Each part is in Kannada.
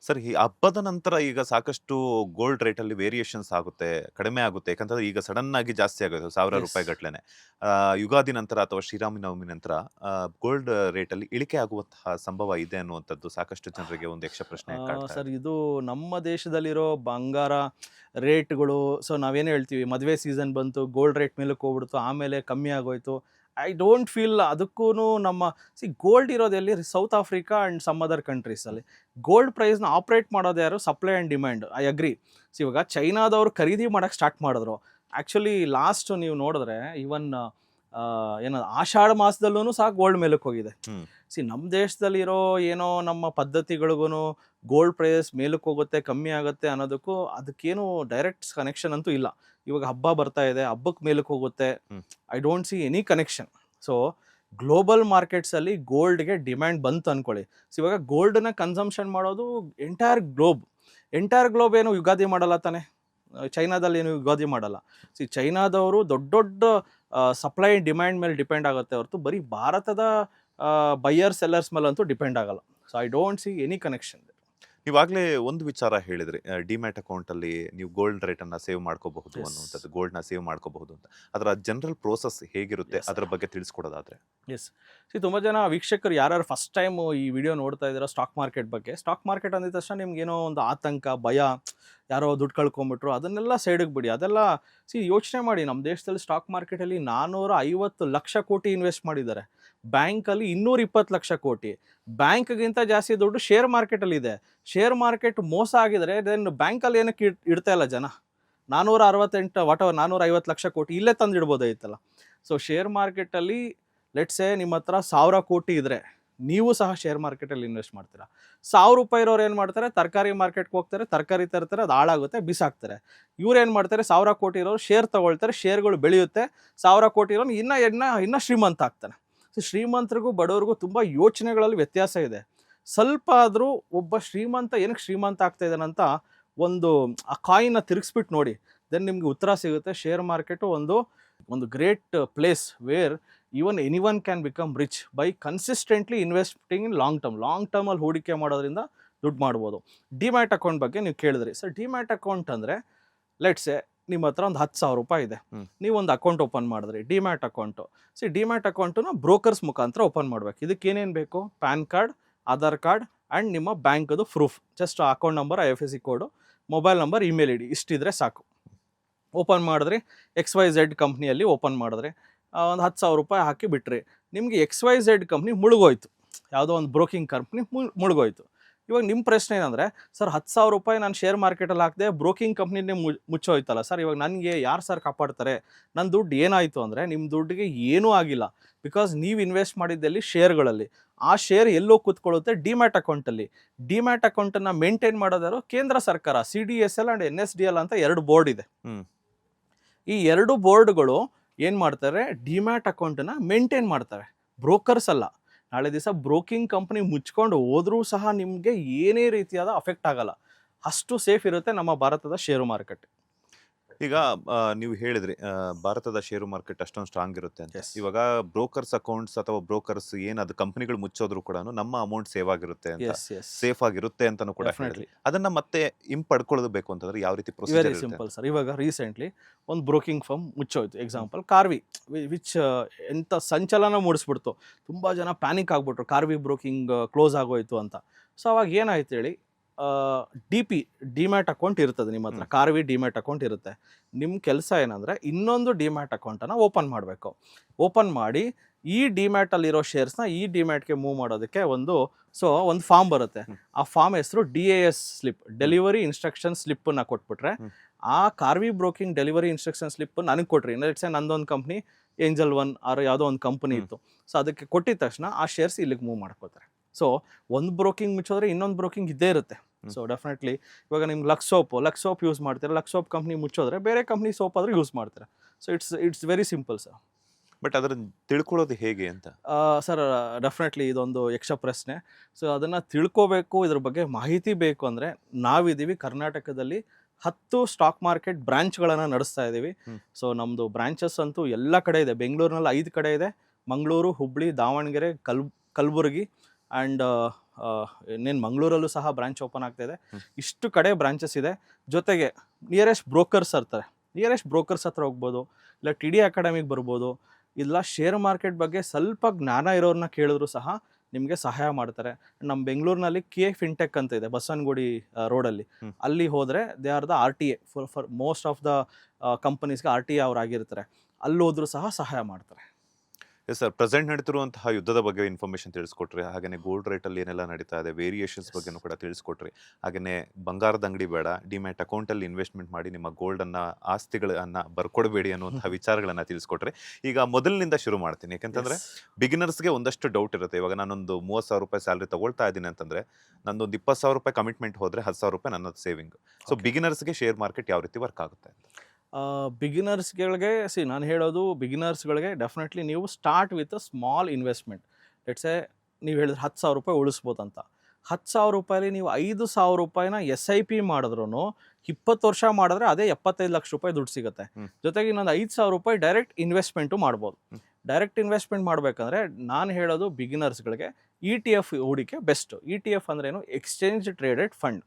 ಸರ್, ಈ ಹಬ್ಬದ ನಂತರ ಈಗ ಸಾಕಷ್ಟು ಗೋಲ್ಡ್ ರೇಟಲ್ಲಿ ವೇರಿಯೇಷನ್ಸ್ ಆಗುತ್ತೆ, ಕಡಿಮೆ ಆಗುತ್ತೆ. ಯಾಕಂತಂದ್ರೆ ಈಗ ಸಡನ್ ಆಗಿ ಜಾಸ್ತಿ ಆಗೋದು ಸಾವಿರ ಯೆಸ್. ರೂಪಾಯಿ ಗಟ್ಲೆನೆ. ಯುಗಾದಿ ನಂತರ ಅಥವಾ ಶ್ರೀರಾಮನವಮಿ ನಂತರ ಗೋಲ್ಡ್ ರೇಟಲ್ಲಿ ಇಳಿಕೆ ಆಗುವಂತಹ ಸಂಭವ ಇದೆ ಅನ್ನುವಂಥದ್ದು ಸಾಕಷ್ಟು ಜನರಿಗೆ ಒಂದು ಯಕ್ಷ ಪ್ರಶ್ನೆ ಕಾಡ್ತಾ ಸರ್ ಇದೆ. ಇದು ನಮ್ಮ ದೇಶದಲ್ಲಿರೋ ಬಂಗಾರ ರೇಟ್‌ಗಳು. ಸೊ ನಾವೇನು ಹೇಳ್ತೀವಿ, ಮದುವೆ ಸೀಸನ್ ಬಂತು, ಗೋಲ್ಡ್ ರೇಟ್ ಮೇಲಕ್ಕೆ ಹೋಗ್ಬಿಡ್ತು, ಆಮೇಲೆ ಕಮ್ಮಿ ಆಗೋಯ್ತು. ಐ ಡೋಂಟ್ ಫೀಲ್ ಅದಕ್ಕೂನು ನಮ್ಮ ಗೋಲ್ಡ್ ಇರೋದು ಎಲ್ಲಿ? South Africa and some other ಕಂಟ್ರೀಸಲ್ಲಿ. ಗೋಲ್ಡ್ ಪ್ರೈಸ್‌ನ ಆಪರೇಟ್ ಮಾಡೋದು ಯಾರು? Supply and demand. I agree. ಇವಾಗ ಚೈನಾದವರು ಖರೀದಿ ಮಾಡಕ್ಕೆ ಸ್ಟಾರ್ಟ್ ಮಾಡಿದ್ರು. ಆ್ಯಕ್ಚುಲಿ ಲಾಸ್ಟ್ ನೀವು ನೋಡಿದ್ರೆ ಈವನ್ ಏನದು ಆಷಾಢ ಮಾಸದಲ್ಲೂ ಸಹ ಗೋಲ್ಡ್ ಮೇಲಕ್ಕೆ ಹೋಗಿದೆ. ಹ್ಮ್. ನಮ್ಮ ದೇಶದಲ್ಲಿರೋ ಏನೋ ನಮ್ಮ ಪದ್ಧತಿಗಳಿಗೂ ಗೋಲ್ಡ್ ಪ್ರೈಸ್ ಮೇಲಕ್ಕೆ ಹೋಗುತ್ತೆ, ಕಮ್ಮಿ ಆಗುತ್ತೆ ಅನ್ನೋದಕ್ಕೂ ಅದಕ್ಕೇನು ಡೈರೆಕ್ಟ್ ಕನೆಕ್ಷನ್ ಅಂತೂ ಇಲ್ಲ. ಇವಾಗ ಹಬ್ಬ ಬರ್ತಾ ಇದೆ, ಹಬ್ಬಕ್ಕೆ ಮೇಲಕ್ಕೆ ಹೋಗುತ್ತೆ. Hmm. I don't see any connection. So global ಮಾರ್ಕೆಟ್ಸಲ್ಲಿ ಗೋಲ್ಡ್ಗೆ ಡಿಮ್ಯಾಂಡ್ ಬಂತು ಅಂದ್ಕೊಳ್ಳಿ. ಇವಾಗ ಗೋಲ್ಡನ್ನ ಕನ್ಸಂಪ್ಷನ್ ಮಾಡೋದು ಎಂಟೈರ್ ಗ್ಲೋಬ್ ಏನು ಯುಗಾದಿ ಮಾಡಲ್ಲ ತಾನೆ. ಚೈನಾದಲ್ಲಿ ಏನು ಯುಗಾದಿ ಮಾಡಲ್ಲ. ಚೈನಾದವರು ದೊಡ್ಡ ದೊಡ್ಡ ಸಪ್ಲೈ ಡಿಮ್ಯಾಂಡ್ ಮೇಲೆ ಡಿಪೆಂಡ್ ಆಗುತ್ತೆ ಹೊರತು ಬರೀ ಭಾರತದ ಬೈಯರ್ ಸೆಲ್ಲರ್ಸ್ ಮೇಲಂತೂ ಡಿಪೆಂಡ್ ಆಗಲ್ಲ. So I don't see any connection. ನೀವಾಗಲೇ ಒಂದು ವಿಚಾರ ಹೇಳಿದ್ರಿ, ಡಿಮ್ಯಾಟ್ ಅಕೌಂಟಲ್ಲಿ ನೀವು ಗೋಲ್ಡ್ ರೇಟನ್ನು ಸೇವ್ ಮಾಡ್ಕೋಬಹುದು ಎಸ್. ಅನ್ನುವಂಥದ್ದು, ಗೋಲ್ಡ್ನ ಸೇವ್ ಮಾಡ್ಕೋಬಹುದು ಅಂತ. ಅದರ ಜನರಲ್ ಪ್ರೋಸೆಸ್ ಹೇಗಿರುತ್ತೆ ಎಸ್ ಅದರ ಸರ್. ಬಗ್ಗೆ ತಿಳಿಸ್ಕೊಡೋದಾದ್ರೆ? ಎಸ್. ತುಂಬ ಜನ ವೀಕ್ಷಕರು ಯಾರ್ಯಾರು ಫಸ್ಟ್ ಟೈಮು ಈ ವಿಡಿಯೋ ನೋಡ್ತಾ ಇದ್ದೀರಾ ಸ್ಟಾಕ್ ಮಾರ್ಕೆಟ್ ಬಗ್ಗೆ, ಸ್ಟಾಕ್ ಮಾರ್ಕೆಟ್ ಅಂದಿದ ತಕ್ಷಣ ನಿಮ್ಗೇನೋ ಒಂದು ಆತಂಕ, ಭಯ, ಯಾರೋ ದುಡ್ಡು ಕಳ್ಕೊಂಬಿಟ್ರು ಅದನ್ನೆಲ್ಲ ಸೈಡಿಗೆ ಬಿಡಿ. ಅದೆಲ್ಲ ಯೋಚನೆ ಮಾಡಿ, ನಮ್ಮ ದೇಶದಲ್ಲಿ ಸ್ಟಾಕ್ ಮಾರ್ಕೆಟಲ್ಲಿ 450 ಲಕ್ಷ ಕೋಟಿ ಇನ್ವೆಸ್ಟ್ ಮಾಡಿದ್ದಾರೆ. ಬ್ಯಾಂಕಲ್ಲಿ 220 ಲಕ್ಷ ಕೋಟಿ. ಬ್ಯಾಂಕ್ಗಿಂತ ಜಾಸ್ತಿ ದುಡ್ಡು ಶೇರ್ ಮಾರ್ಕೆಟಲ್ಲಿ ಇದೆ. ಶೇರ್ ಮಾರ್ಕೆಟ್ ಮೋಸ ಆಗಿದರೆ ದೆನ್ ಬ್ಯಾಂಕಲ್ಲಿ ಏನಕ್ಕೆ ಇಡ್ತಾ ಇಲ್ಲ ಜನ? 468 ವಾಟ್ ಎವರ್ 450 ಲಕ್ಷ ಕೋಟಿ ಇಲ್ಲೇ ತಂದು ಇಡ್ಬೋದಾಗಿತ್ತಲ್ಲ. ಸೊ ಶೇರ್ ಮಾರ್ಕೆಟಲ್ಲಿ ಲೆಟ್ಸ್ ಸೇ ನಿಮ್ಮ ಹತ್ರ 1000 ಕೋಟಿ ಇದ್ದರೆ ನೀವು ಸಹ ಶೇರ್ ಮಾರ್ಕೆಟಲ್ಲಿ ಇನ್ವೆಸ್ಟ್ ಮಾಡ್ತೀರಾ. 1000 ರೂಪಾಯಿ ಇರೋರು ಏನು ಮಾಡ್ತಾರೆ? ತರಕಾರಿ ಮಾರ್ಕೆಟ್ಗೆ ಹೋಗ್ತಾರೆ, ತರಕಾರಿ ತರ್ತಾರೆ, ಅದು ಹಾಳಾಗುತ್ತೆ, ಬಿಸಾಕ್ತಾರೆ. ಇವ್ರು ಏನು ಮಾಡ್ತಾರೆ? 1000 ಕೋಟಿ ಇರೋರು ಶೇರ್ ತಗೊಳ್ತಾರೆ, ಶೇರ್ಗಳು ಬೆಳೆಯುತ್ತೆ. 1000 ಕೋಟಿ ಇರೋನು ಇನ್ನೂ ಶ್ರೀಮಂತ ಆಗ್ತಾನೆ. ಸೊ ಶ್ರೀಮಂತರಿಗೂ ಬಡವರಿಗೂ ತುಂಬ ಯೋಚನೆಗಳಲ್ಲಿ ವ್ಯತ್ಯಾಸ ಇದೆ. ಸ್ವಲ್ಪ ಆದರೂ ಒಬ್ಬ ಶ್ರೀಮಂತ ಏನಕ್ಕೆ ಶ್ರೀಮಂತ ಆಗ್ತಾ ಇದ್ದಾನಂತ ಒಂದು ಆ ಕಾಯಿನ ತಿರುಗಿಸ್ಬಿಟ್ಟು ನೋಡಿ, ದೆನ್ ನಿಮಗೆ ಉತ್ತರ ಸಿಗುತ್ತೆ. ಶೇರ್ ಮಾರ್ಕೆಟು ಒಂದು great place where even anyone can become rich by consistently investing in long ಟರ್ಮಲ್ಲಿ ಹೂಡಿಕೆ ಮಾಡೋದ್ರಿಂದ ದುಡ್ಡು ಮಾಡ್ಬೋದು. ಡಿಮ್ಯಾಟ್ ಅಕೌಂಟ್ ಬಗ್ಗೆ ನೀವು ಕೇಳಿದ್ರಿ ಸರ್. ಡಿಮ್ಯಾಟ್ ಅಕೌಂಟ್ ಅಂದರೆ ಲೆಟ್ಸೆ ನಿಮ್ಮ ಹತ್ರ ಒಂದು 10,000 ರೂಪಾಯಿ ಇದೆ. ಹ್ಮ್. ನೀವು ಒಂದು ಅಕೌಂಟ್ ಓಪನ್ ಮಾಡಿದ್ರಿ, ಡಿಮ್ಯಾಟ್ ಅಕೌಂಟು. ಡಿಮ್ಯಾಟ್ ಅಕೌಂಟನ್ನ ಬ್ರೋಕರ್ಸ್ ಮುಖಾಂತರ ಓಪನ್ ಮಾಡಬೇಕು. ಇದಕ್ಕೆ ಏನೇನು ಬೇಕು? PAN card, Aadhaar card and ನಿಮ್ಮ ಬ್ಯಾಂಕದು proof. Just account number, IFSC ಕೋಡು, ಮೊಬೈಲ್ ನಂಬರ್, ಇಮೇಲ್ ID ಇಷ್ಟಿದ್ರೆ ಸಾಕು. ಓಪನ್ ಮಾಡಿದ್ರಿ, XYZ ಕಂಪ್ನಿಯಲ್ಲಿ ಓಪನ್ ಮಾಡಿದ್ರಿ, ಒಂದು 10,000 ರೂಪಾಯಿ ಹಾಕಿ ಬಿಟ್ರಿ. ನಿಮಗೆ XYZ ಕಂಪ್ನಿ ಮುಳುಗೋಯ್ತು, ಯಾವುದೋ ಒಂದು ಬ್ರೋಕಿಂಗ್ ಕಂಪ್ನಿ ಮುಳುಗೋಯ್ತು. ಇವಾಗ ನಿಮ್ಮ ಪ್ರಶ್ನೆ ಏನಂದರೆ, ಸರ್ 10,000 ರೂಪಾಯಿ ನಾನು ಶೇರ್ ಮಾರ್ಕೆಟಲ್ಲಿ ಹಾಕಿದೆ, ಬ್ರೋಕಿಂಗ್ ಕಂಪ್ನಿನೇ ಮುಚ್ಚೋಯ್ತಲ್ಲ ಸರ್, ಇವಾಗ ನನಗೆ ಯಾರು ಸರ್ ಕಾಪಾಡ್ತಾರೆ? ನನ್ನ ದುಡ್ಡು ಏನಾಯಿತು ಅಂದರೆ, ನಿಮ್ಮ ದುಡ್ಡಿಗೆ ಏನೂ ಆಗಿಲ್ಲ. ಬಿಕಾಸ್ ನೀವು ಇನ್ವೆಸ್ಟ್ ಮಾಡಿದ್ದಲ್ಲಿ ಶೇರ್ಗಳಲ್ಲಿ. ಆ ಶೇರ್ ಎಲ್ಲೋ ಕೂತ್ಕೊಳ್ಳುತ್ತೆ? ಡಿಮ್ಯಾಟ್ ಅಕೌಂಟಲ್ಲಿ. ಡಿಮ್ಯಾಟ್ ಅಕೌಂಟನ್ನು ಮೇಂಟೈನ್ ಮಾಡೋದಾರು ಕೇಂದ್ರ ಸರ್ಕಾರ. CDSL ಆ್ಯಂಡ್ NSDL ಅಂತ 2 ಬೋರ್ಡ್ ಇದೆ. ಹ್ಮ್. ಈ 2 ಬೋರ್ಡ್ಗಳು ಏನು ಮಾಡ್ತಾರೆ? ಡಿಮ್ಯಾಟ್ ಅಕೌಂಟನ್ನು ಮೇಂಟೈನ್ ಮಾಡ್ತವೆ, ಬ್ರೋಕರ್ಸ್ ಅಲ್ಲ. ನಾಳೆ ದಿವಸ ಬ್ರೋಕಿಂಗ್ ಕಂಪ್ನಿ ಮುಚ್ಕೊಂಡು ಹೋದರೂ ಸಹ ನಿಮಗೆ ಏನೇ ರೀತಿಯಾದ ಅಫೆಕ್ಟ್ ಆಗಲ್ಲ. ಅಷ್ಟು ಸೇಫ್ ಇರುತ್ತೆ ನಮ್ಮ ಭಾರತದ ಷೇರು ಮಾರುಕಟ್ಟೆ. ಈಗ ನೀವು ಹೇಳಿದ್ರಿ, ಭಾರತದ ಷೇರು ಮಾರ್ಕೆಟ್ ಅಷ್ಟೊಂದು ಸ್ಟ್ರಾಂಗ್ ಇರುತ್ತೆ ಅಂತ. ಎಸ್. ಇವಾಗ ಬ್ರೋಕರ್ಸ್ ಅಕೌಂಟ್ಸ್ ಅಥವಾ ಬ್ರೋಕರ್ಸ್ ಅದು ಕಂಪನಿಗಳು ಮುಚ್ಚೋದ್ರು ಕೂಡ ನಮ್ಮ ಅಮೌಂಟ್ ಸೇವ್ ಆಗಿರುತ್ತೆ ಅಂತ, ಎಸ್ ಎಸ್ ಸೇಫ್ ಆಗಿರುತ್ತೆ ಅಂತಾನು ಕೂಡ ಹೇಳಿದ್ರಿ. ಡೆಫಿನೆಟ್ಲಿ. ಅದನ್ನ ಮತ್ತೆ ಹಿಂಪಡ್ಕೊಳ್ಳಬೇಕು ಅಂತಂದ್ರೆ ಯಾವ ರೀತಿ ಪ್ರೊಸೀಜರ್ ವೆರಿ ಇರುತ್ತೆ ಸಿಂಪಲ್ ಅಂತ? ಸರ್. ಇವಾಗ ರೀಸೆಂಟ್ಲಿ ಒಂದು ಬ್ರೋಕಿಂಗ್ ಫರ್ಮ್ ಮುಚ್ಚೋಯ್ತು. ಎಕ್ಸಾಂಪಲ್ ಕಾರ್ವಿ, ವಿಚ್ ಎಂಥ ಸಂಚಲನ ಮೂಡಿಸ್ಬಿಡ್ತು. ತುಂಬ ಜನ ಪ್ಯಾನಿಕ್ ಆಗಿಬಿಟ್ರು, ಕಾರ್ವಿ ಬ್ರೋಕಿಂಗ್ ಕ್ಲೋಸ್ ಆಗೋಯ್ತು ಅಂತ. ಸೊ ಅವಾಗ ಏನಾಯ್ತು ಹೇಳಿ? ಡಿಮ್ಯಾಟ್ ಅಕೌಂಟ್ ಇರ್ತದೆ ನಿಮ್ಮ ಹತ್ರ. ಕಾರ್ವಿ ಡಿಮ್ಯಾಟ್ ಅಕೌಂಟ್ ಇರುತ್ತೆ. ನಿಮ್ಮ ಕೆಲಸ ಏನಂದರೆ ಇನ್ನೊಂದು ಡಿಮ್ಯಾಟ್ ಅಕೌಂಟನ್ನು ಓಪನ್ ಮಾಡಬೇಕು. ಓಪನ್ ಮಾಡಿ ಈ ಡಿಮ್ಯಾಟಲ್ಲಿರೋ ಶೇರ್ಸ್ನ ಈ ಡಿಮ್ಯಾಟ್ಗೆ ಮೂವ್ ಮಾಡೋದಕ್ಕೆ ಒಂದು ಫಾರ್ಮ್ ಬರುತ್ತೆ. ಆ ಫಾರ್ಮ್ ಹೆಸರು DIS ಸ್ಲಿಪ್, ಡೆಲಿವರಿ ಇನ್ಸ್ಟ್ರಕ್ಷನ್ ಸ್ಲಿಪ್ಪನ್ನು ಕೊಟ್ಬಿಟ್ರೆ, ಆ Kharvi broking delivery instruction slip ನನಗೆ ಕೊಟ್ರಿ. ನಂದೊಂದು ಕಂಪ್ನಿ ಏಂಜಲ್ ಒನ್ ಆರ್ ಯಾವುದೋ ಒಂದು ಕಂಪ್ನಿ ಇತ್ತು. ಸೊ ಅದಕ್ಕೆ ಕೊಟ್ಟಿದ ತಕ್ಷಣ ಆ ಶೇರ್ಸ್ ಇಲ್ಲಿಗೆ ಮೂವ್ ಮಾಡ್ಕೋತಾರೆ. ಸೊ ಒಂದು ಬ್ರೋಕಿಂಗ್ ಮುಚ್ಚೋದ್ರೆ ಇನ್ನೊಂದು ಬ್ರೋಕಿಂಗ್ ಇದ್ದೇ ಇರುತ್ತೆ. ಸೊ ಡೆಫಿನೆಟ್ಲಿ ಇವಾಗ ನಿಮ್ಗೆ ಲಕ್ಸ್ ಸೋಪ್ ಯೂಸ್ ಮಾಡ್ತೀರಾ, ಲಕ್ಸ್ ಸೋಪ್ ಕಂಪ್ನಿ ಮುಚ್ಚೋದ್ರೆ ಬೇರೆ ಕಂಪ್ನಿ ಸೋಪ್ ಆದರೂ ಯೂಸ್ ಮಾಡ್ತಾರೆ. So it's very simple sir. But ಅದನ್ನ ತಿಳ್ಕೊಳ್ಳೋದು ಹೇಗೆ ಅಂತ? ಸರ್ ಡೆಫಿನೆಟ್ಲಿ ಇದೊಂದು ಯಕ್ಷ ಪ್ರಶ್ನೆ. ಸೊ ಅದನ್ನು ತಿಳ್ಕೋಬೇಕು, ಇದ್ರ ಬಗ್ಗೆ ಮಾಹಿತಿ ಬೇಕು ಅಂದರೆ ನಾವಿದ್ದೀವಿ ಕರ್ನಾಟಕದಲ್ಲಿ 10 ಸ್ಟಾಕ್ ಮಾರ್ಕೆಟ್ ಬ್ರಾಂಚ್ಗಳನ್ನು ನಡೆಸ್ತಾ ಇದ್ದೀವಿ. ಸೊ ನಮ್ಮದು ಬ್ರಾಂಚಸ್ ಅಂತೂ ಎಲ್ಲ ಕಡೆ ಇದೆ. ಬೆಂಗಳೂರಿನಲ್ಲಿ 5 ಕಡೆ ಇದೆ, ಮಂಗಳೂರು, ಹುಬ್ಬಳ್ಳಿ, ದಾವಣಗೆರೆ, ಕಲಬುರಗಿ ಆ್ಯಂಡ್ ಇನ್ನೇನು ಮಂಗಳೂರಲ್ಲೂ ಸಹ ಬ್ರಾಂಚ್ ಓಪನ್ ಆಗ್ತಾ ಇದೆ. ಇಷ್ಟು ಕಡೆ ಬ್ರಾಂಚಸ್ ಇದೆ. ಜೊತೆಗೆ ನಿಯರೆಸ್ಟ್ ಬ್ರೋಕರ್ಸ್ ಇರ್ತಾರೆ, ನಿಯರೆಸ್ಟ್ ಬ್ರೋಕರ್ಸ್ ಹತ್ರ ಹೋಗ್ಬೋದು, ಇಲ್ಲ ಟಿ ಡಿ ಅಕಾಡೆಮಿಗೆ ಬರ್ಬೋದು, ಇಲ್ಲ ಶೇರ್ ಮಾರ್ಕೆಟ್ ಬಗ್ಗೆ ಸ್ವಲ್ಪ ಜ್ಞಾನ ಇರೋರನ್ನ ಕೇಳಿದ್ರು ಸಹ ನಿಮಗೆ ಸಹಾಯ ಮಾಡ್ತಾರೆ. ನಮ್ಮ ಬೆಂಗಳೂರಿನಲ್ಲಿ ಕೆ ಫಿನ್ಟೆಕ್ ಅಂತ ಇದೆ ಬಸವನಗುಡಿ ರೋಡಲ್ಲಿ. ಅಲ್ಲಿ ಹೋದರೆ they are the RTA for most of the ಕಂಪನೀಸ್ಗೆ RTA ಅವ್ರು ಆಗಿರ್ತಾರೆ. ಅಲ್ಲಿ ಹೋದ್ರೂ ಸಹ ಸಹಾಯ ಮಾಡ್ತಾರೆ. ಎಸ್ ಸರ್, ಪ್ರೆಸೆಂಟ್ ನಡೀತಿರುವಂತಹ ಯುದ್ಧದ ಬಗ್ಗೆ ಇನ್ಫಾರ್ಮೇಷನ್ ತಿಳಿಸ್ಕೊಟ್ರಿ. ಹಾಗೆಯೇ ಗೋಲ್ಡ್ ರೇಟಲ್ಲಿ ಏನೆಲ್ಲ ನಡೀತಾ ಇದೆ, ವೇರಿಯೇಷನ್ಸ್ ಬಗ್ಗೆನೂ ಕೂಡ ತಿಳಿಸ್ಕೊಟ್ರಿ. ಹಾಗೆಯೇ ಬಂಗಾರದ ಅಂಗಡಿ ಬೇಡ, ಡಿಮ್ಯಾಟ್ ಅಕೌಂಟಲ್ಲಿ ಇನ್ವೆಸ್ಟ್ಮೆಂಟ್ ಮಾಡಿ ನಿಮ್ಮ ಗೋಲ್ಡನ್ನು, ಆಸ್ತಿಗಳನ್ನು ಬರ್ಕೊಡ್ಬೇಡಿ ಅನ್ನುವಂಥ ವಿಚಾರಗಳನ್ನು ತಿಳಿಸ್ಕೊಟ್ರಿ. ಈಗ ಮೊದಲಿನಿಂದ ಶುರು ಮಾಡ್ತೀನಿ, ಯಾಕೆಂತಂದರೆ ಬಿಗಿನರ್ಸ್ಗೆ ಒಂದಷ್ಟು ಡೌಟ್ ಇರುತ್ತೆ. ಇವಾಗ ನಾನೊಂದು 30,000 ರೂಪಾಯಿ ಸ್ಯಾಲ್ರಿ ತಗೊಳ್ತಾ ಇದ್ದೀನಿ ಅಂತಂದರೆ ನಂದೊಂದು 20,000 ರೂಪಾಯಿ ಕಮಿಟ್ಮೆಂಟ್ ಹೋದರೆ 10,000 ರೂಪಾಯಿ ನನ್ನದು ಸೇವಿಂಗ್. ಸೊ ಬಿಗಿನರ್ಸ್ಗೆ ಶೇರ್ ಮಾರ್ಕೆಟ್ ಯಾವ ರೀತಿ ವರ್ಕ್ ಆಗುತ್ತೆ ಅಂತ? ಬಿಗಿನರ್ಸ್ಗಳಿಗೆ ನಾನು ಹೇಳೋದು, ಬಿಗಿನರ್ಸ್ಗಳಿಗೆ ಡೆಫಿನೆಟ್ಲಿ ನೀವು start with a small investment. Let's say ನೀವು ಹೇಳಿದ್ರೆ 10,000 ರೂಪಾಯಿ ಉಳಿಸ್ಬೋದು ಅಂತ. 10,000 ರೂಪಾಯಲ್ಲಿ ನೀವು 5,000 ರೂಪಾಯಿನ SIP ಮಾಡಿದ್ರು 20 ವರ್ಷ ಮಾಡಿದ್ರೆ ಅದೇ 75 ಲಕ್ಷ ರೂಪಾಯಿ ದುಡ್ಡು ಸಿಗುತ್ತೆ. ಜೊತೆಗೆ ಇನ್ನೊಂದು 5,000 ರೂಪಾಯಿ ಡೈರೆಕ್ಟ್ ಇನ್ವೆಸ್ಟ್ಮೆಂಟು ಮಾಡ್ಬೋದು. ಡೈರೆಕ್ಟ್ ಇನ್ವೆಸ್ಟ್ಮೆಂಟ್ ಮಾಡಬೇಕಂದ್ರೆ ನಾನು ಹೇಳೋದು ಬಿಗಿನರ್ಸ್ಗಳಿಗೆ ETF ಹೂಡಿಕೆ ಬೆಸ್ಟು. ETF ಅಂದ್ರೇನು, exchange traded fund.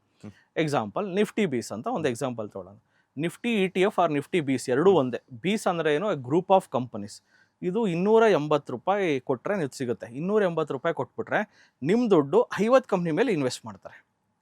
Example Nifty BeES ಅಂತ ಒಂದು ಎಕ್ಸಾಂಪಲ್ ತೊಗೊಳ್ಳೋಣ. ನಿಫ್ಟಿ ETF ಆರ್ ನಿಫ್ಟಿ ಬೀಸ್ ಎರಡೂ ಒಂದೇ. ಬೀಸ್ ಅಂದರೆ ಏನು, ಗ್ರೂಪ್ ಆಫ್ ಕಂಪನೀಸ್. ಇದು 280 ರೂಪಾಯಿ ಕೊಟ್ಟರೆ ನೀವು ಸಿಗುತ್ತೆ. 280 ರೂಪಾಯಿ ಕೊಟ್ಬಿಟ್ರೆ ನಿಮ್ಮ ದುಡ್ಡು 50 ಕಂಪ್ನಿ ಮೇಲೆ ಇನ್ವೆಸ್ಟ್ ಮಾಡ್ತಾರೆ.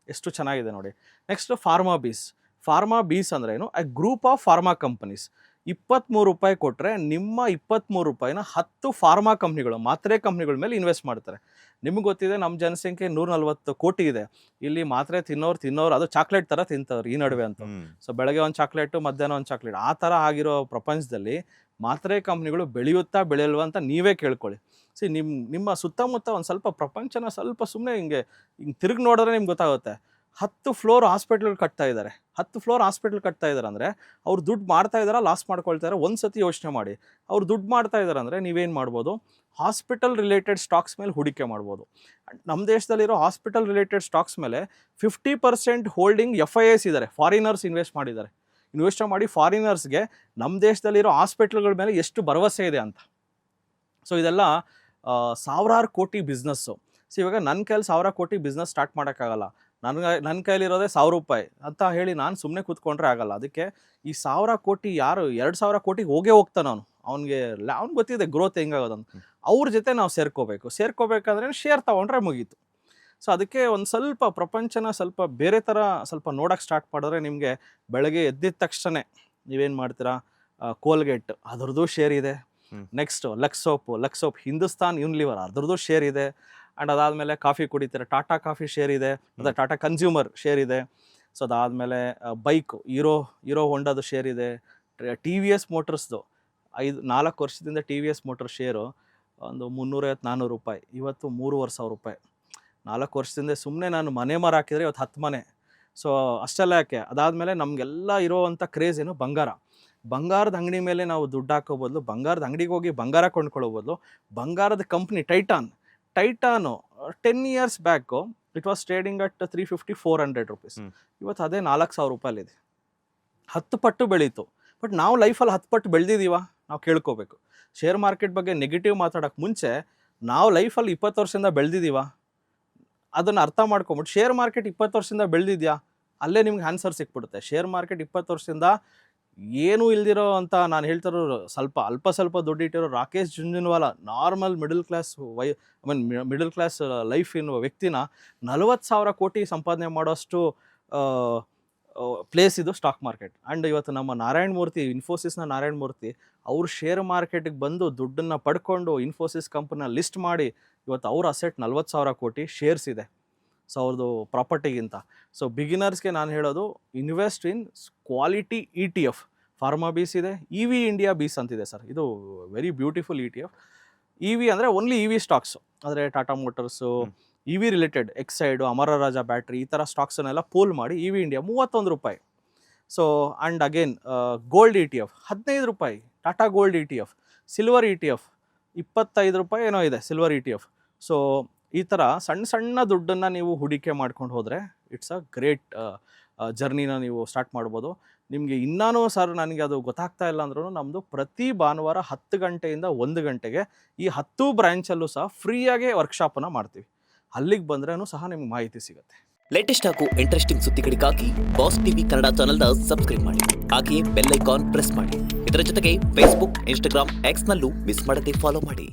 ಎಷ್ಟು ಚೆನ್ನಾಗಿದೆ ನೋಡಿ. ನೆಕ್ಸ್ಟ್ ಫಾರ್ಮಾ ಬೀಸ್. ಫಾರ್ಮಾ ಬೀಸ್ ಅಂದ್ರೆ ಏನು, ಗ್ರೂಪ್ ಆಫ್ ಫಾರ್ಮಾ ಕಂಪನೀಸ್. 23 ರೂಪಾಯಿ ಕೊಟ್ಟರೆ ನಿಮ್ಮ 23 ರೂಪಾಯಿನ 10 ಫಾರ್ಮಾ ಕಂಪ್ನಿಗಳು, ಮಾತ್ರೆ ಕಂಪ್ನಿಗಳ ಮೇಲೆ ಇನ್ವೆಸ್ಟ್ ಮಾಡ್ತಾರೆ. ನಿಮ್ಗೆ ಗೊತ್ತಿದೆ ನಮ್ಮ ಜನಸಂಖ್ಯೆ 140 ಕೋಟಿ ಇದೆ. ಇಲ್ಲಿ ಮಾತ್ರೆ ತಿನ್ನೋರು ಅದು ಚಾಕ್ಲೇಟ್ ಥರ ತಿಂತವ್ರು ಈ ನಡುವೆ ಅಂತ. ಸೊ ಬೆಳಗ್ಗೆ ಒಂದು ಚಾಕ್ಲೇಟು, ಮಧ್ಯಾಹ್ನ ಒಂದು ಚಾಕ್ಲೇಟ್, ಆ ಥರ ಆಗಿರೋ ಪ್ರಪಂಚದಲ್ಲಿ ಮಾತ್ರೆ ಕಂಪ್ನಿಗಳು ಬೆಳೆಯುತ್ತಾ ಬೆಳೆಯಲ್ವಾ ಅಂತ ನೀವೇ ಕೇಳ್ಕೊಳ್ಳಿ. ನಿಮ್ಮ ಸುತ್ತಮುತ್ತ ಒಂದು ಸ್ವಲ್ಪ ಪ್ರಪಂಚನ ಸ್ವಲ್ಪ ಸುಮ್ಮನೆ ಹಿಂಗೆ ತಿರುಗಿ ನೋಡಿದ್ರೆ ನಿಮ್ಗೆ ಗೊತ್ತಾಗುತ್ತೆ. 10 ಫ್ಲೋರ್ ಹಾಸ್ಪಿಟ್ಲ್ ಕಟ್ತಾ ಇದ್ದಾರೆ. 10 ಫ್ಲೋರ್ ಹಾಸ್ಪಿಟ್ಲ್ ಕಟ್ತಾ ಇದ್ದಾರೆ ಅಂದರೆ ಅವ್ರು ದುಡ್ಡು ಮಾಡ್ತಾ ಇದ್ದಾರಾ, ಲಾಸ್ ಮಾಡ್ಕೊಳ್ತಾರೆ? ಒಂದು ಸತಿ ಯೋಚನೆ ಮಾಡಿ. ಅವ್ರು ದುಡ್ಡು ಮಾಡ್ತಾ ಇದ್ದಾರೆ ಅಂದರೆ ನೀವೇನು ಮಾಡ್ಬೋದು, ಹಾಸ್ಪಿಟಲ್ ರಿಲೇಟೆಡ್ ಸ್ಟಾಕ್ಸ್ ಮೇಲೆ ಹೂಡಿಕೆ ಮಾಡ್ಬೋದು. ನಮ್ಮ ದೇಶದಲ್ಲಿರೋ ಹಾಸ್ಪಿಟಲ್ ರಿಲೇಟೆಡ್ ಸ್ಟಾಕ್ಸ್ ಮೇಲೆ 50% ಹೋಲ್ಡಿಂಗ್ FIIs ಇದ್ದಾರೆ, ಫಾರಿನರ್ಸ್ ಇನ್ವೆಸ್ಟ್ ಮಾಡಿದ್ದಾರೆ. ಇನ್ವೆಸ್ಟ್ ಮಾಡಿ ಫಾರಿನರ್ಸ್ಗೆ ನಮ್ಮ ದೇಶದಲ್ಲಿರೋ ಹಾಸ್ಪಿಟ್ಲ್ಗಳ ಮೇಲೆ ಎಷ್ಟು ಭರವಸೆ ಇದೆ ಅಂತ. ಸೊ ಇದೆಲ್ಲ ಸಾವಿರಾರು ಕೋಟಿ ಬಿಸ್ನೆಸ್ಸು. ಸೊ ಇವಾಗ ನನ್ನ ಕೈಲಿ 1000 ಕೋಟಿ ಬಿಸ್ನೆಸ್ ಸ್ಟಾರ್ಟ್ ಮಾಡೋಕ್ಕಾಗಲ್ಲ. ನನ್ನ ಕೈಲಿರೋದೇ 1000 ರೂಪಾಯಿ ಅಂತ ಹೇಳಿ ನಾನು ಸುಮ್ಮನೆ ಕೂತ್ಕೊಂಡ್ರೆ ಆಗಲ್ಲ. ಅದಕ್ಕೆ ಈ 1000 ಕೋಟಿ ಯಾರು 2,000 ಕೋಟಿಗೆ ಹೋಗ್ತಾನೆ ಅವ್ನಿಗೆ ಗೊತ್ತಿದೆ ಗ್ರೋತ್ ಹೆಂಗಾಗೋದಂತ. ಅವ್ರ ಜೊತೆ ನಾವು ಸೇರ್ಕೋಬೇಕಂದ್ರೆ ಶೇರ್ ತೊಗೊಂಡ್ರೆ ಮುಗೀತು. ಸೊ ಅದಕ್ಕೆ ಒಂದು ಸ್ವಲ್ಪ ಪ್ರಪಂಚನ ಸ್ವಲ್ಪ ಬೇರೆ ಥರ ಸ್ವಲ್ಪ ನೋಡೋಕ್ಕೆ ಸ್ಟಾರ್ಟ್ ಮಾಡಿದ್ರೆ ನಿಮಗೆ ಬೆಳಗ್ಗೆ ಎದ್ದಿದ ತಕ್ಷಣ ನೀವೇನು ಮಾಡ್ತೀರಾ, ಕೋಲ್ಗೇಟ್ ಅದ್ರದ್ದು ಶೇರ್ ಇದೆ. Next Lux soap Hindustan Unilever ಅದ್ರದ್ದು ಶೇರ್ ಇದೆ. ಆ್ಯಂಡ್ ಅದಾದಮೇಲೆ ಕಾಫಿ ಕುಡಿತಾರೆ, ಟಾಟಾ ಕಾಫಿ ಶೇರ್ ಇದೆ, ಮತ್ತು ಟಾಟಾ ಕನ್ಸ್ಯೂಮರ್ ಶೇರ್ ಇದೆ. ಸೊ ಅದಾದಮೇಲೆ ಬೈಕು ಹೀರೋ ಹೊಂಡದು ಶೇರ್ ಇದೆ. TVS ಮೋಟರ್ಸ್ದು 4 ವರ್ಷದಿಂದ TVS ಮೋಟರ್ ಶೇರು ಒಂದು 350-400 ರೂಪಾಯಿ, ಇವತ್ತು 3,500 ರೂಪಾಯಿ. 4 ವರ್ಷದಿಂದ ಸುಮ್ಮನೆ ನಾನು ಮನೆ ಮರ ಹಾಕಿದರೆ ಇವತ್ತು 10 ಮನೆ. ಸೊ ಅಷ್ಟೆಲ್ಲ ಯಾಕೆ, ಅದಾದಮೇಲೆ ನಮಗೆಲ್ಲ ಇರೋವಂಥ ಕ್ರೇಜ್ ಏನು, ಬಂಗಾರದ ಅಂಗಡಿ ಮೇಲೆ ನಾವು ದುಡ್ಡು ಹಾಕೋ ಬದಲು, ಬಂಗಾರದ ಅಂಗಡಿಗೆ ಹೋಗಿ ಬಂಗಾರ ಕೊಂಡ್ಕೊಳ್ಳೋ ಬದಲು, ಬಂಗಾರದ company Titan 10 years back it was trading at 350-400 rupees. ಇವತ್ತು ಅದೇ 4,000 ರೂಪಾಯಲ್ಲಿದೆ. 10 ಪಟ್ಟು ಬೆಳೀತು. ಬಟ್ ನಾವು ಲೈಫಲ್ಲಿ 10 ಪಟ್ಟು ಬೆಳೆದಿದ್ದೀವ? ನಾವು ಕೇಳ್ಕೋಬೇಕು. ಶೇರ್ ಮಾರ್ಕೆಟ್ ಬಗ್ಗೆ ನೆಗೆಟಿವ್ ಮಾತಾಡೋಕ್ಕೆ ಮುಂಚೆ ನಾವು ಲೈಫಲ್ಲಿ 20 ವರ್ಷದಿಂದ ಬೆಳೆದಿದ್ದೀವ? ಅದನ್ನು ಅರ್ಥ ಮಾಡ್ಕೊಂಬಿಟ್ಟು ಶೇರ್ ಮಾರ್ಕೆಟ್ 20 ವರ್ಷದಿಂದ ಬೆಳೆದಿದ್ಯಾ, ಅಲ್ಲೇ ನಿಮ್ಗೆ ಆನ್ಸರ್ ಸಿಕ್ಬಿಡುತ್ತೆ. ಶೇರ್ ಮಾರ್ಕೆಟ್ 20 ವರ್ಷದಿಂದ ಏನೂ ಇಲ್ದಿರೋ ಅಂತ ನಾನು ಹೇಳ್ತಿರೋ ಅಲ್ಪ ಸ್ವಲ್ಪ ದುಡ್ಡಿಟ್ಟಿರೋ Rakesh Jhunjhunwala, normal middle class life ಎನ್ನುವ ವ್ಯಕ್ತಿನ 40,000 ಕೋಟಿ ಸಂಪಾದನೆ ಮಾಡೋಷ್ಟು ಪ್ಲೇಸ್ ಇದು ಸ್ಟಾಕ್ ಮಾರ್ಕೆಟ್. ಆ್ಯಂಡ್ ಇವತ್ತು ನಮ್ಮ ನಾರಾಯಣ್ ಮೂರ್ತಿ, ಇನ್ಫೋಸಿಸ್ನ ನಾರಾಯಣ್ ಮೂರ್ತಿ, ಅವರು ಶೇರ್ ಮಾರ್ಕೆಟಿಗೆ ಬಂದು ದುಡ್ಡನ್ನು ಪಡ್ಕೊಂಡು ಇನ್ಫೋಸಿಸ್ ಕಂಪನಿನ ಲಿಸ್ಟ್ ಮಾಡಿ ಇವತ್ತು ಅವ್ರ ಅಸೆಟ್ 40,000 ಕೋಟಿ ಶೇರ್ಸ್ ಇದೆ. ಸೊ ಅವ್ರದ್ದು ಪ್ರಾಪರ್ಟಿಗಿಂತ. ಸೊ ಬಿಗಿನರ್ಸ್ಗೆ ನಾನು ಹೇಳೋದು, invest in quality ETF. Pharma BeES ಇದೆ, EV ಇಂಡಿಯಾ ಬೀಸ್ ಅಂತಿದೆ ಸರ್. ಇದು ವೆರಿ ಬ್ಯೂಟಿಫುಲ್ ETF. EV ಅಂದರೆ ಓನ್ಲಿ EV ಸ್ಟಾಕ್ಸು, ಅಂದರೆ Tata Motors, EV related Exide, Amara Raja battery, ಈ ಥರ ಸ್ಟಾಕ್ಸನ್ನೆಲ್ಲ ಪೂಲ್ ಮಾಡಿ EV ಇಂಡಿಯಾ 31 ರೂಪಾಯಿ. So and again gold ETF 15 ರೂಪಾಯಿ, Tata gold ETF. Silver ETF 25 ರೂಪಾಯಿ ಏನೋ ಇದೆ ಸಿಲ್ವರ್ ETF. ಸೊ ಈ ಥರ ಸಣ್ಣ ದುಡ್ಡನ್ನು ನೀವು ಹೂಡಿಕೆ ಮಾಡ್ಕೊಂಡು ಹೋದರೆ ಇಟ್ಸ್ ಅ ಗ್ರೇಟ್ ಜರ್ನಿನ ನೀವು ಸ್ಟಾರ್ಟ್ ಮಾಡ್ಬೋದು. ನಿಮಗೆ ಇನ್ನೂ ಸರ್ ನನಗೆ ಅದು ಗೊತ್ತಾಗ್ತಾ ಇಲ್ಲ ಅಂದ್ರೂ ನಮ್ಮದು ಪ್ರತಿ ಭಾನುವಾರ 10 ಗಂಟೆಯಿಂದ 1 ಗಂಟೆಗೆ ಈ 10 ಬ್ರ್ಯಾಂಚಲ್ಲೂ ಸಹ ಫ್ರೀಯಾಗೆ ವರ್ಕ್ಶಾಪನ್ನು ಮಾಡ್ತೀವಿ. ಅಲ್ಲಿಗೆ ಬಂದ್ರೂ ಸಹ ನಿಮ್ಗೆ ಮಾಹಿತಿ ಸಿಗುತ್ತೆ. ಲೇಟೆಸ್ಟ್ ಹಾಗೂ ಇಂಟ್ರೆಸ್ಟಿಂಗ್ ಸುದ್ದಿಗಳಿಗಾಗಿ ಬಾಸ್ ಟಿವಿ ಕನ್ನಡ ಚಾನೆಲ್ನ ಸಬ್ಸ್ಕ್ರೈಬ್ ಮಾಡಿ. ಹಾಗೆಯೇ ಬೆಲ್ ಐಕಾನ್ ಪ್ರೆಸ್ ಮಾಡಿ. ಇದರ ಜೊತೆಗೆ ಫೇಸ್ಬುಕ್, ಇನ್ಸ್ಟಾಗ್ರಾಮ್, ಎಕ್ಸ್ನಲ್ಲೂ ಮಿಸ್ ಮಾಡದೆ ಫಾಲೋ ಮಾಡಿ.